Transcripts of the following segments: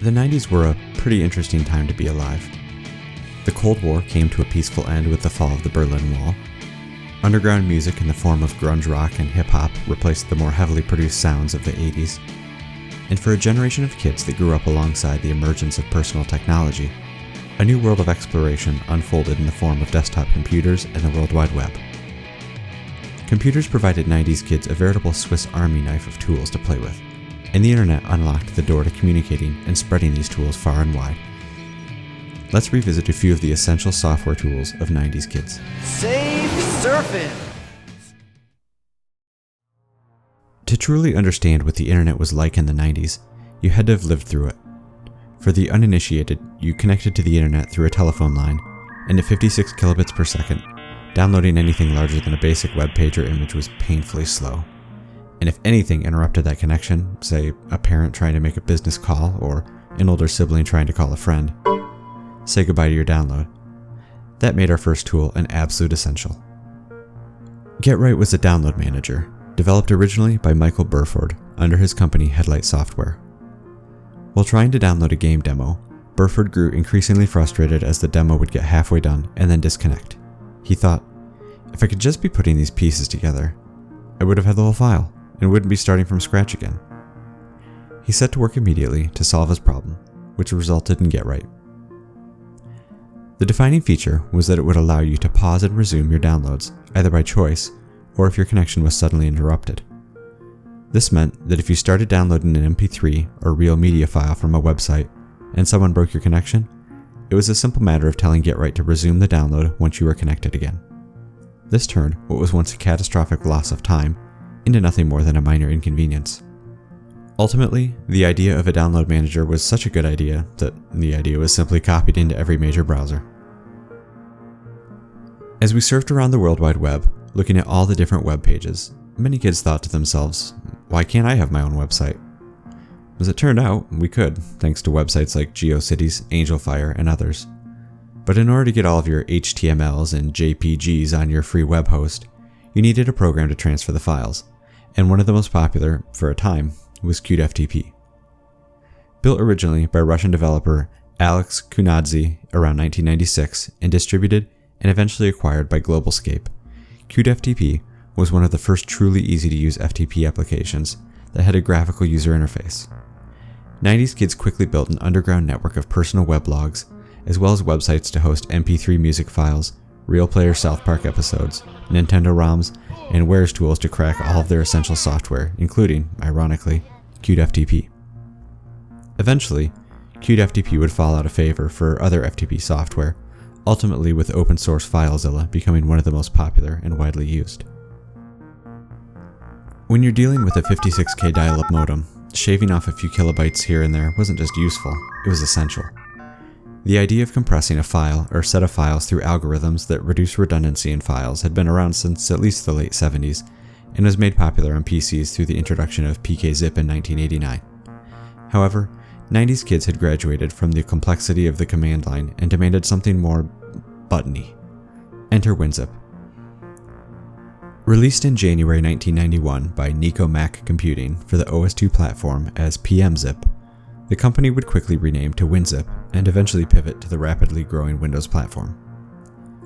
The 90s were a pretty interesting time to be alive. The Cold War came to a peaceful end with the fall of the Berlin Wall. Underground music in the form of grunge rock and hip-hop replaced the more heavily produced sounds of the 80s. And for a generation of kids that grew up alongside the emergence of personal technology, a new world of exploration unfolded in the form of desktop computers and the World Wide Web. Computers provided 90s kids a veritable Swiss Army knife of tools to play with, and the internet unlocked the door to communicating and spreading these tools far and wide. Let's revisit a few of the essential software tools of 90s kids. Safe surfing! To truly understand what the internet was like in the 90s, you had to have lived through it. For the uninitiated, you connected to the internet through a telephone line, and at 56 kilobits per second, downloading anything larger than a basic web page or image was painfully slow. And if anything interrupted that connection, say a parent trying to make a business call or an older sibling trying to call a friend, say goodbye to your download. That made our first tool an absolute essential. GetRight was a download manager, developed originally by Michael Burford under his company Headlight Software. While trying to download a game demo, Burford grew increasingly frustrated as the demo would get halfway done and then disconnect. He thought, if I could just be putting these pieces together, I would have had the whole file and wouldn't be starting from scratch again. He set to work immediately to solve his problem, which resulted in GetRight. The defining feature was that it would allow you to pause and resume your downloads, either by choice or if your connection was suddenly interrupted. This meant that if you started downloading an MP3 or real media file from a website and someone broke your connection, it was a simple matter of telling GetRight to resume the download once you were connected again. This turned what was once a catastrophic loss of time into nothing more than a minor inconvenience. Ultimately, the idea of a download manager was such a good idea that the idea was simply copied into every major browser. As we surfed around the World Wide Web, looking at all the different web pages, many kids thought to themselves, why can't I have my own website? As it turned out, we could, thanks to websites like GeoCities, AngelFire, and others. But in order to get all of your HTMLs and JPGs on your free web host, you needed a program to transfer the files, and one of the most popular, for a time, was QtFTP. Built originally by Russian developer Alex Kunadze around 1996 and distributed and eventually acquired by Globalscape, QtFTP was one of the first truly easy-to-use FTP applications that had a graphical user interface. 90s kids quickly built an underground network of personal weblogs, as well as websites to host MP3 music files, Real Player South Park episodes, Nintendo ROMs, and Where's tools to crack all of their essential software, including, ironically, QtFTP. Eventually, QtFTP would fall out of favor for other FTP software, ultimately with open source FileZilla becoming one of the most popular and widely used. When you're dealing with a 56K dial-up modem, shaving off a few kilobytes here and there wasn't just useful, it was essential. The idea of compressing a file or set of files through algorithms that reduce redundancy in files had been around since at least the late 70s, and was made popular on PCs through the introduction of PKZip in 1989. However, 90s kids had graduated from the complexity of the command line and demanded something more buttony. Enter Winzip. Released in January 1991 by Nico Mac Computing for the OS2 platform as PMZip, the company would quickly rename to Winzip and eventually pivot to the rapidly growing Windows platform.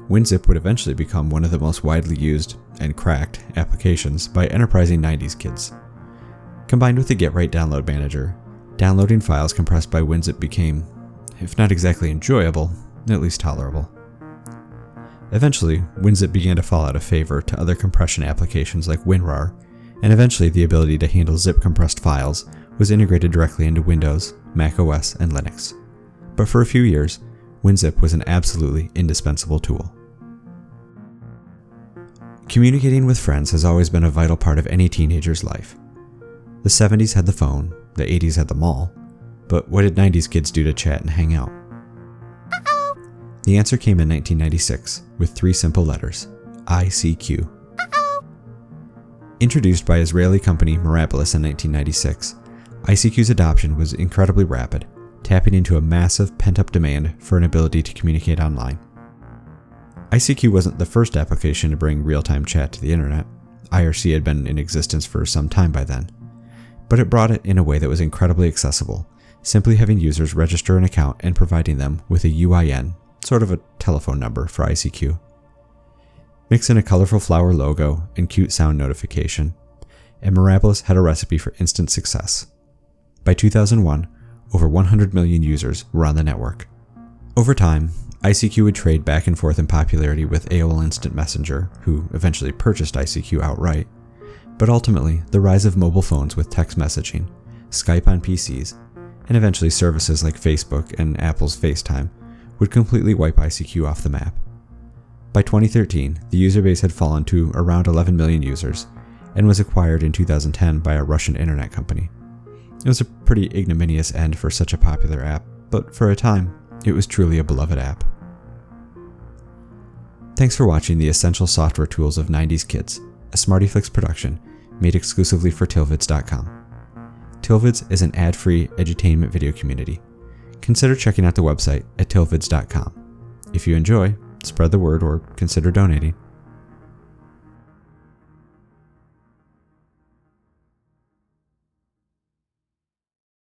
Winzip would eventually become one of the most widely used and cracked applications by enterprising 90s kids. Combined with the GetRight download manager, downloading files compressed by Winzip became, if not exactly enjoyable, at least tolerable. Eventually, Winzip began to fall out of favor to other compression applications like WinRAR, and eventually the ability to handle zip compressed files was integrated directly into Windows, macOS, and Linux. But for a few years, Winzip was an absolutely indispensable tool. Communicating with friends has always been a vital part of any teenager's life. The 70s had the phone, the 80s had the mall, but what did 90s kids do to chat and hang out? The answer came in 1996 with 3 simple letters, ICQ. Introduced by Israeli company Mirabilis in 1996, ICQ's adoption was incredibly rapid, tapping into a massive pent-up demand for an ability to communicate online. ICQ wasn't the first application to bring real-time chat to the internet. IRC had been in existence for some time by then, but it brought it in a way that was incredibly accessible, simply having users register an account and providing them with a UIN, sort of a telephone number for ICQ. Mix in a colorful flower logo and cute sound notification, and Mirabilis had a recipe for instant success. By 2001, over 100 million users were on the network. Over time, ICQ would trade back and forth in popularity with AOL Instant Messenger, who eventually purchased ICQ outright. But ultimately, the rise of mobile phones with text messaging, Skype on PCs, and eventually services like Facebook and Apple's FaceTime would completely wipe ICQ off the map. By 2013, the user base had fallen to around 11 million users and was acquired in 2010 by a Russian internet company. It was a pretty ignominious end for such a popular app, but for a time, it was truly a beloved app. Thanks for watching the Essential Software Tools of 90s Kids, a SmartyFlix production made exclusively for Tillvids.com. Tillvids is an ad-free edutainment video community. Consider checking out the website at Tillvids.com. If you enjoy, spread the word or consider donating.